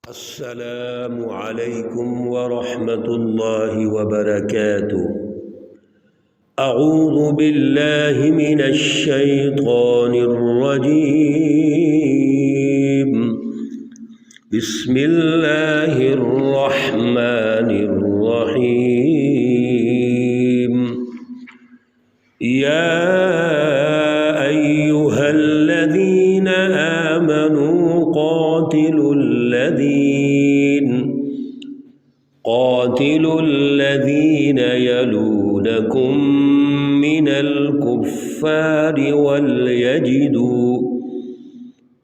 السلام علیکم ورحمۃ اللہ وبرکاتہ۔ اعوذ باللہ من الشیطان الرجیم، بسم اللہ الرحمن الرحیم۔ یا ایہا الذین آمنوا قاتلوا الذین یلونکم من الکفار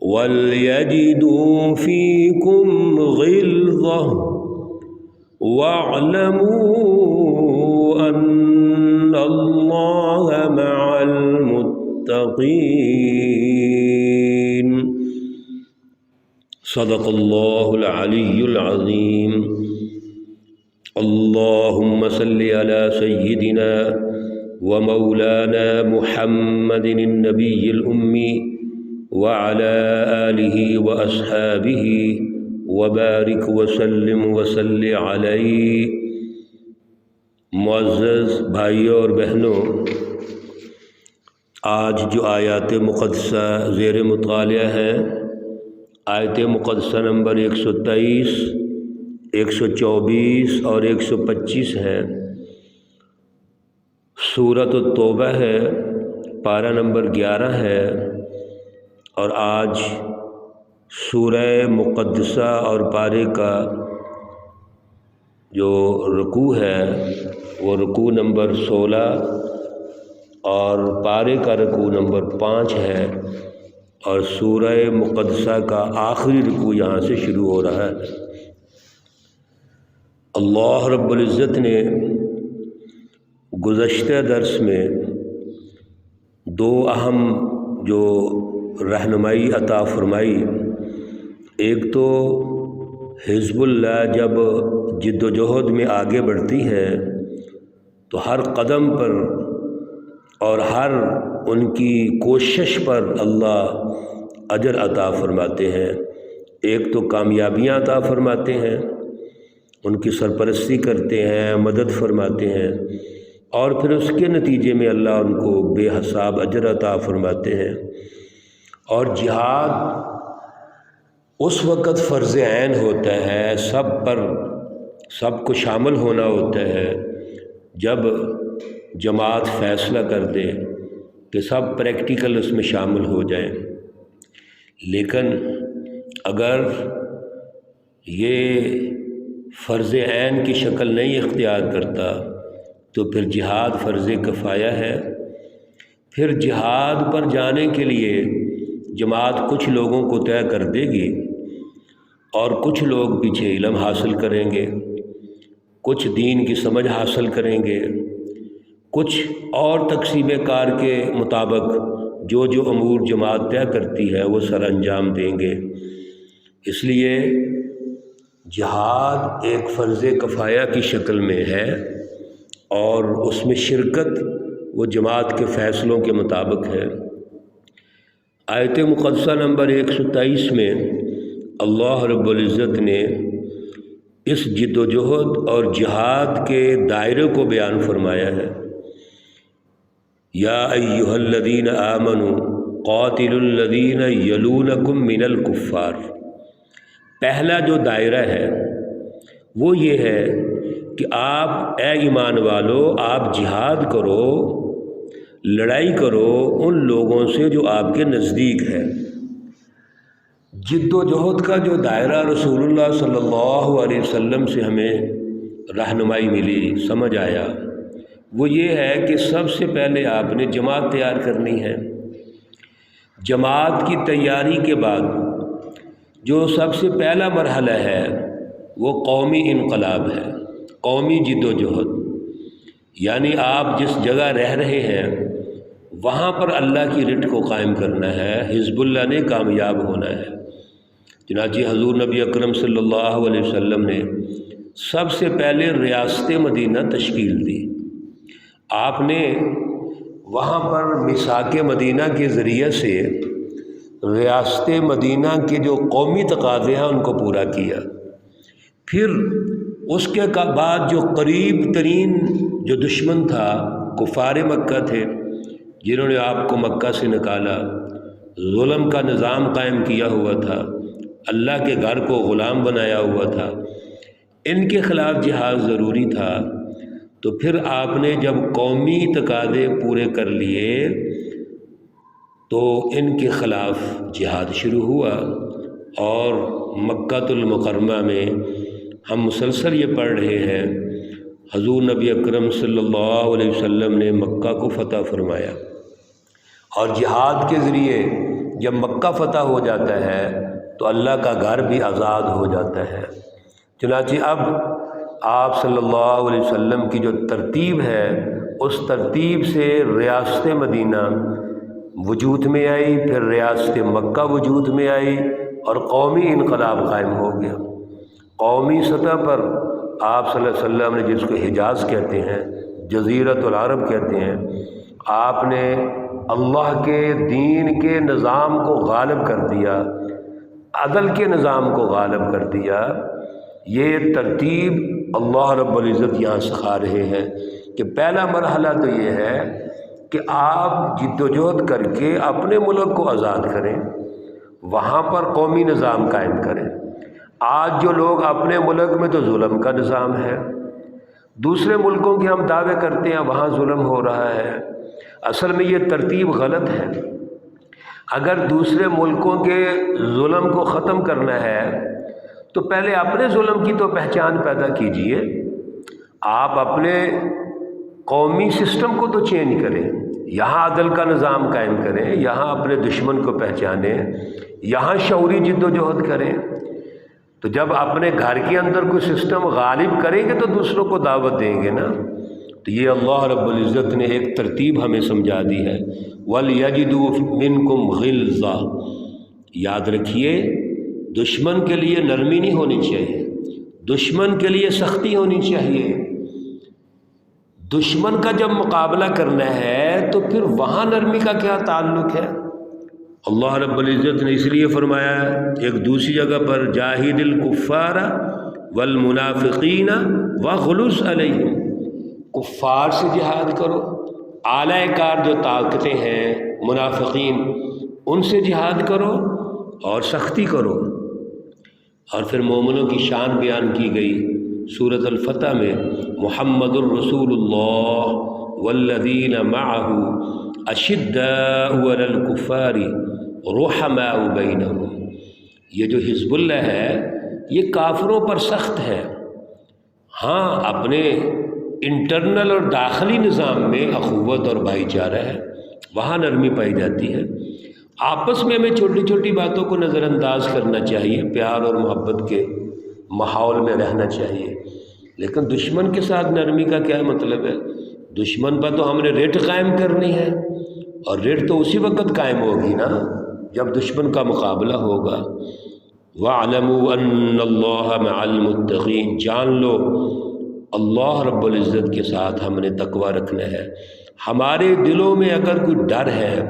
وليجدوا فیکم غلظة واعلموا ان اللہ مع المتقین۔ صدق اللہ العلی العظیم۔ اللہم صل علی سیدنا ومولانا محمد النبی الأمی وعلى آلہ واصحابہ وبارک وسلم وصل علیہ۔ معزز بھائیوں اور بہنوں، آج جو آیات مقدسہ زیر مطالعہ ہے، آیت مقدسہ نمبر 123، 124 اور 125 ہے۔ سورۃ التوبہ ہے، پارہ نمبر 11 ہے، اور آج سورہ مقدسہ اور پارے کا جو رکوع ہے وہ رکوع نمبر 16 اور پارے کا رکوع نمبر 5 ہے، اور سورہ مقدسہ کا آخری رکوع یہاں سے شروع ہو رہا ہے۔ اللہ رب العزت نے گزشتہ درس میں دو اہم جو رہنمائی عطا فرمائی، ایک تو حزب اللہ جب جد و جہد میں آگے بڑھتی ہے تو ہر قدم پر اور ہر ان کی کوشش پر اللہ اجر عطا فرماتے ہیں۔ ایک تو کامیابیاں عطا فرماتے ہیں، ان کی سرپرستی کرتے ہیں، مدد فرماتے ہیں، اور پھر اس کے نتیجے میں اللہ ان کو بے حساب اجر عطا فرماتے ہیں۔ اور جہاد اس وقت فرض عین ہوتا ہے، سب پر سب کو شامل ہونا ہوتا ہے، جب جماعت فیصلہ کر دے کہ سب پریکٹیکل اس میں شامل ہو جائیں۔ لیکن اگر یہ فرض عین کی شکل نہیں اختیار کرتا تو پھر جہاد فرض کفایہ ہے۔ پھر جہاد پر جانے کے لیے جماعت کچھ لوگوں کو طے کر دے گی، اور کچھ لوگ پیچھے علم حاصل کریں گے، کچھ دین کی سمجھ حاصل کریں گے، کچھ اور تقسیم کار کے مطابق جو جو امور جماعت طے کرتی ہے وہ سر انجام دیں گے۔ اس لیے جہاد ایک فرض کفایہ کی شکل میں ہے، اور اس میں شرکت وہ جماعت کے فیصلوں کے مطابق ہے۔ آیت مقدسہ نمبر 123 میں اللہ رب العزت نے اس جد و جہد اور جہاد کے دائرے کو بیان فرمایا ہے۔ یا ایہا الذین آمنوا قاتلوا الذین یلونکم من الکفار۔ پہلا جو دائرہ ہے وہ یہ ہے کہ آپ اے ایمان والو، آپ جہاد کرو، لڑائی کرو ان لوگوں سے جو آپ کے نزدیک ہے۔ جد و جہد کا جو دائرہ رسول اللہ صلی اللہ علیہ وسلم سے ہمیں رہنمائی ملی، سمجھ آیا، وہ یہ ہے کہ سب سے پہلے آپ نے جماعت تیار کرنی ہے۔ جماعت کی تیاری کے بعد جو سب سے پہلا مرحلہ ہے وہ قومی انقلاب ہے، قومی جد و جہد، یعنی آپ جس جگہ رہ رہے ہیں وہاں پر اللہ کی رٹ کو قائم کرنا ہے، حزب اللہ نے کامیاب ہونا ہے۔ چنانچہ حضور نبی اکرم صلی اللہ علیہ وسلم نے سب سے پہلے ریاست مدینہ تشکیل دی۔ آپ نے وہاں پر میثاق مدینہ کے ذریعے سے ریاست مدینہ کے جو قومی تقاضے ہیں ان کو پورا کیا۔ پھر اس کے بعد جو قریب ترین جو دشمن تھا کفار مکہ تھے، جنہوں نے آپ کو مکہ سے نکالا، ظلم کا نظام قائم کیا ہوا تھا، اللہ کے گھر کو غلام بنایا ہوا تھا، ان کے خلاف جہاد ضروری تھا۔ تو پھر آپ نے جب قومی تقاضے پورے کر لیے تو ان کے خلاف جہاد شروع ہوا، اور مکہ المکرمہ میں ہم مسلسل یہ پڑھ رہے ہیں، حضور نبی اکرم صلی اللہ علیہ وسلم نے مکہ کو فتح فرمایا، اور جہاد کے ذریعے جب مکہ فتح ہو جاتا ہے تو اللہ کا گھر بھی آزاد ہو جاتا ہے۔ چنانچہ اب آپ صلی اللہ علیہ وسلم کی جو ترتیب ہے، اس ترتیب سے ریاست مدینہ وجود میں آئی، پھر ریاست مکہ وجود میں آئی، اور قومی انقلاب قائم ہو گیا۔ قومی سطح پر آپ صلی اللہ علیہ وسلم نے، جس کو حجاز کہتے ہیں، جزیرۃ العرب کہتے ہیں، آپ نے اللہ کے دین کے نظام کو غالب کر دیا، عدل کے نظام کو غالب کر دیا۔ یہ ترتیب اللہ رب العزت یہاں سکھا رہے ہیں کہ پہلا مرحلہ تو یہ ہے کہ آپ جد و جہد کر کے اپنے ملک کو آزاد کریں، وہاں پر قومی نظام قائم کریں۔ آج جو لوگ اپنے ملک میں تو ظلم کا نظام ہے، دوسرے ملکوں کے ہم دعوے کرتے ہیں وہاں ظلم ہو رہا ہے، اصل میں یہ ترتیب غلط ہے۔ اگر دوسرے ملکوں کے ظلم کو ختم کرنا ہے تو پہلے اپنے ظلم کی تو پہچان پیدا کیجئے، آپ اپنے قومی سسٹم کو تو چینج کریں، یہاں عدل کا نظام قائم کریں، یہاں اپنے دشمن کو پہچانیں، یہاں شعوری جد و جہد کریں۔ تو جب اپنے گھر کے اندر کوئی سسٹم غالب کریں گے تو دوسروں کو دعوت دیں گے نا۔ تو یہ اللہ رب العزت نے ایک ترتیب ہمیں سمجھا دی ہے، وَلْيَجِدُوا مِنْكُمْ غِلْظَةً۔ یاد رکھیے، دشمن کے لیے نرمی نہیں ہونی چاہیے، دشمن کے لیے سختی ہونی چاہیے۔ دشمن کا جب مقابلہ کرنا ہے تو پھر وہاں نرمی کا کیا تعلق ہے؟ اللہ رب العزت نے اس لیے فرمایا ایک دوسری جگہ پر، جاہد الکفار والمنافقین واغلظ علیہم، کفار سے جہاد کرو، اعلی کار جو طاقتیں ہیں منافقین، ان سے جہاد کرو اور سختی کرو۔ اور پھر مومنوں کی شان بیان کی گئی سورۃ الفتح میں، محمد الرسول اللہ والذین معہ اشداء علی الکفار رحماء بینہم۔ یہ جو حزب اللہ ہے یہ کافروں پر سخت ہے، ہاں اپنے انٹرنل اور داخلی نظام میں اخوت اور بھائی چارہ ہے، وہاں نرمی پائی جاتی ہے۔ آپس میں ہمیں چھوٹی چھوٹی باتوں کو نظر انداز کرنا چاہیے، پیار اور محبت کے ماحول میں رہنا چاہیے، لیکن دشمن کے ساتھ نرمی کا کیا مطلب ہے؟ دشمن پر تو ہم نے ریٹ قائم کرنی ہے، اور ریٹ تو اسی وقت قائم ہوگی نا جب دشمن کا مقابلہ ہوگا۔ وَاعْلَمُوا أَنَّ اللَّهَ مَعَ الْمُتَّقِينَ، جان لو اللہ رب العزت کے ساتھ ہم نے تقوی رکھنا ہے۔ ہمارے دلوں میں اگر کوئی ڈر ہے،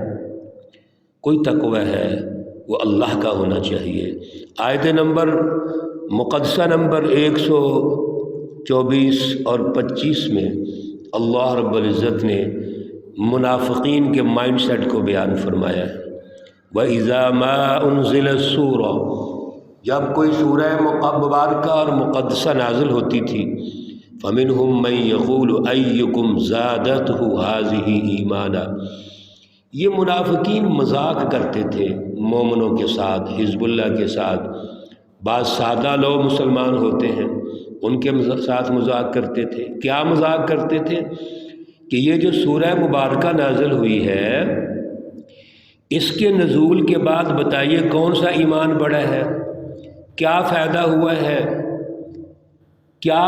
کوئی تقوی ہے، وہ اللہ کا ہونا چاہیے۔ آیت نمبر مقدسہ نمبر 124 اور 25 میں اللہ رب العزت نے منافقین کے مائنڈ سیٹ کو بیان فرمایا ہے۔ وَإِذَا مَا أُنزِلَتْ سُورَةٌ، جب کوئی سورہ مبارکہ اور مقدسہ نازل ہوتی تھی، فَمِنْهُمْ مَنْ يَقُولُ أَيُّكُمْ زَادَتْهُ هَٰذِهِ إِيمَانًا۔ یہ منافقین مذاق کرتے تھے مومنوں کے ساتھ، حزب اللہ کے ساتھ۔ بعض سادہ لوگ مسلمان ہوتے ہیں، ان کے ساتھ مذاق کرتے تھے۔ کیا مذاق کرتے تھے؟ کہ یہ جو سورہ مبارکہ نازل ہوئی ہے، اس کے نزول کے بعد بتائیے کون سا ایمان بڑھا ہے، کیا فائدہ ہوا ہے، کیا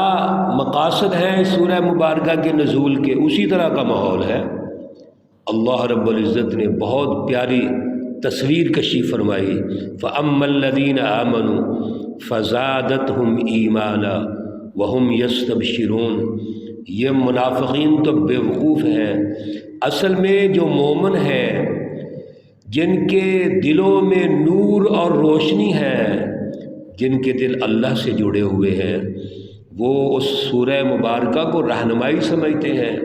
مقاصد ہیں اس سورہ مبارکہ کے نزول کے؟ اسی طرح کا ماحول ہے۔ اللہ رب العزت نے بہت پیاری تصویر کشی فرمائی، فَأَمَّا الَّذِينَ آمَنُوا فَزَادَتْهُمْ إِيمَانًا وَهُمْ يَسْتَبْشِرُونَ۔ یہ منافقین تو بیوقوف ہیں، اصل میں جو مومن ہے، جن کے دلوں میں نور اور روشنی ہے، جن کے دل اللہ سے جڑے ہوئے ہیں، وہ اس سورہ مبارکہ کو رہنمائی سمجھتے ہیں،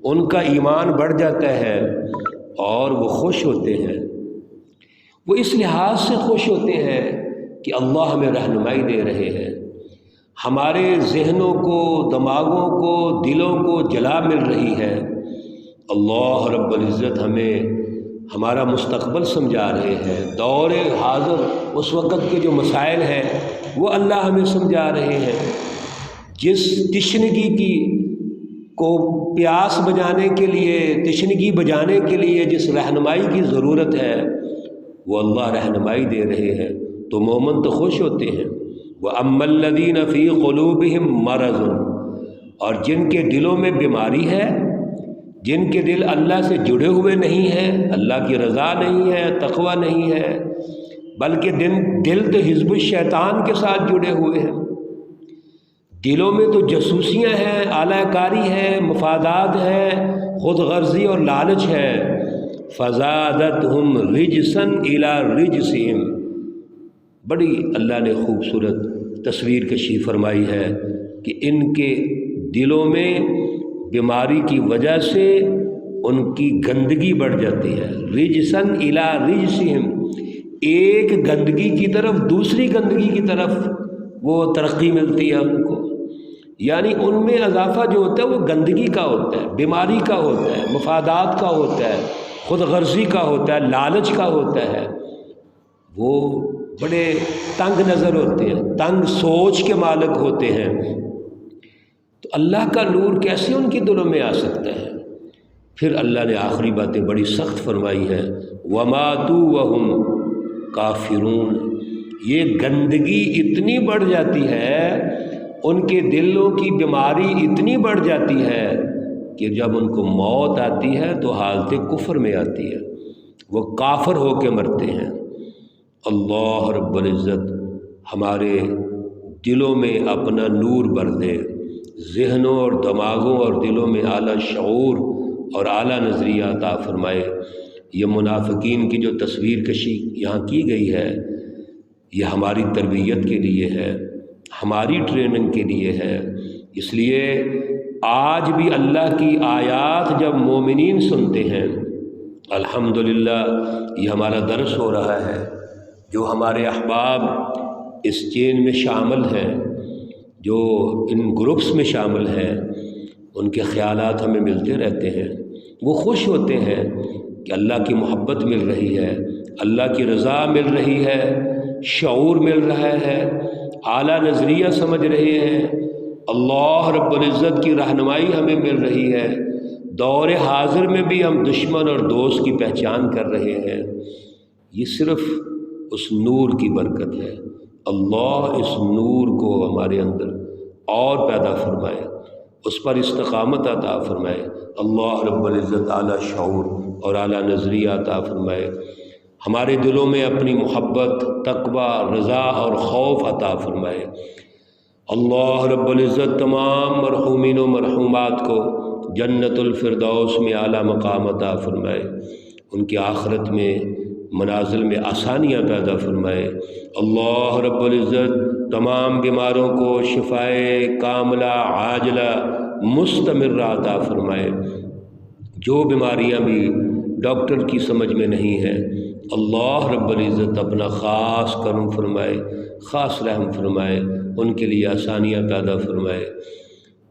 ان کا ایمان بڑھ جاتا ہے اور وہ خوش ہوتے ہیں۔ وہ اس لحاظ سے خوش ہوتے ہیں کہ اللہ ہمیں رہنمائی دے رہے ہیں، ہمارے ذہنوں کو، دماغوں کو، دلوں کو جلا مل رہی ہے۔ اللہ رب العزت ہمیں ہمارا مستقبل سمجھا رہے ہیں، دور حاضر اس وقت کے جو مسائل ہیں وہ اللہ ہمیں سمجھا رہے ہیں۔ جس تشنگی کی کو پیاس بجانے کے لیے، تشنگی بجانے کے لیے جس رہنمائی کی ضرورت ہے وہ اللہ رہنمائی دے رہے ہیں، تو مومن تو خوش ہوتے ہیں۔ وَأَمَّا الَّذِينَ فِي قُلُوبِهِم مَّرَضٌ، اور جن کے دلوں میں بیماری ہے، جن کے دل اللہ سے جڑے ہوئے نہیں ہیں، اللہ کی رضا نہیں ہے، تقوی نہیں ہے، بلکہ دل تو حزب الشیطان کے ساتھ جڑے ہوئے ہیں۔ دلوں میں تو جاسوسیاں ہیں، اعلی کاری ہے، مفادات ہے، خود غرضی اور لالچ ہے۔ فَزَادَتْهُمْ رِجْسًا إِلَىٰ رِجْسِهِمْ، بڑی اللہ نے خوبصورت تصویر کشی فرمائی ہے کہ ان کے دلوں میں بیماری کی وجہ سے ان کی گندگی بڑھ جاتی ہے۔ رِجْسًا إِلَىٰ رِجْسِهِمْ، ایک گندگی کی طرف دوسری گندگی کی طرف وہ ترقی ملتی ہے ان کو، یعنی ان میں اضافہ جو ہوتا ہے وہ گندگی کا ہوتا ہے، بیماری کا ہوتا ہے، مفادات کا ہوتا ہے، خود غرضی کا ہوتا ہے، لالچ کا ہوتا ہے۔ وہ بڑے تنگ نظر ہوتے ہیں، تنگ سوچ کے مالک ہوتے ہیں۔ تو اللہ کا نور کیسے ان کے دلوں میں آ سکتا ہے؟ پھر اللہ نے آخری باتیں بڑی سخت فرمائی ہیں، وَمَاتُوا وَهُمْ کافرون، یہ گندگی اتنی بڑھ جاتی ہے، ان کے دلوں کی بیماری اتنی بڑھ جاتی ہے کہ جب ان کو موت آتی ہے تو حالت کفر میں آتی ہے، وہ کافر ہو کے مرتے ہیں۔ اللہ رب العزت ہمارے دلوں میں اپنا نور بھر دے، ذہنوں اور دماغوں اور دلوں میں اعلیٰ شعور اور اعلیٰ نظریہ عطا فرمائے۔ یہ منافقین کی جو تصویر کشی یہاں کی گئی ہے، یہ ہماری تربیت کے لیے ہے، ہماری ٹریننگ کے لیے ہے۔ اس لیے آج بھی اللہ کی آیات جب مومنین سنتے ہیں، الحمدللہ یہ ہمارا درس ہو رہا ہے، جو ہمارے احباب اس چین میں شامل ہیں، جو ان گروپس میں شامل ہیں، ان کے خیالات ہمیں ملتے رہتے ہیں، وہ خوش ہوتے ہیں کہ اللہ کی محبت مل رہی ہے، اللہ کی رضا مل رہی ہے، شعور مل رہا ہے، اعلیٰ نظریہ سمجھ رہے ہیں، اللہ رب العزت کی رہنمائی ہمیں مل رہی ہے۔ دور حاضر میں بھی ہم دشمن اور دوست کی پہچان کر رہے ہیں۔ یہ صرف اس نور کی برکت ہے۔ اللہ اس نور کو ہمارے اندر اور پیدا فرمائے، اس پر استقامت عطا فرمائے۔ اللہ رب العزت اعلیٰ شعور اور اعلیٰ نظریہ عطا فرمائے، ہمارے دلوں میں اپنی محبت، تقوی، رضا اور خوف عطا فرمائے۔ اللہ رب العزت تمام مرحومین و مرحومات کو جنت الفردوس میں اعلیٰ مقام عطا فرمائے، ان کی آخرت میں منازل میں آسانیاں پیدا فرمائے۔ اللہ رب العزت تمام بیماروں کو شفائے کاملہ عاجلہ مستمرہ عطا فرمائے۔ جو بیماریاں بھی ڈاکٹر کی سمجھ میں نہیں ہیں، اللہ رب العزت اپنا خاص کرم فرمائے، خاص رحم فرمائے، ان کے لیے آسانیاں پیدا فرمائے۔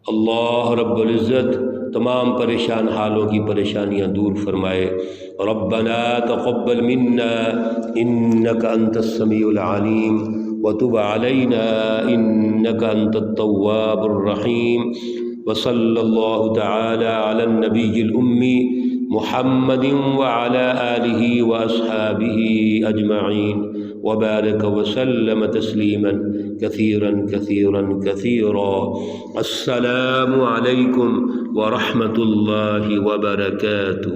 اللہ رب العزت تمام پریشان حالوں کی پریشانیاں دور فرمائے۔ ربنا تقبل منا انك انت السميع العليم وتب علينا انك انت التواب الرحيم وصلى الله تعالى على النبي الأمي محمد وعلى آله وأصحابه أجمعين وبارك وسلم تسليما كثيرا كثيرا كثيرا۔ السلام عليكم ورحمة الله وبركاته۔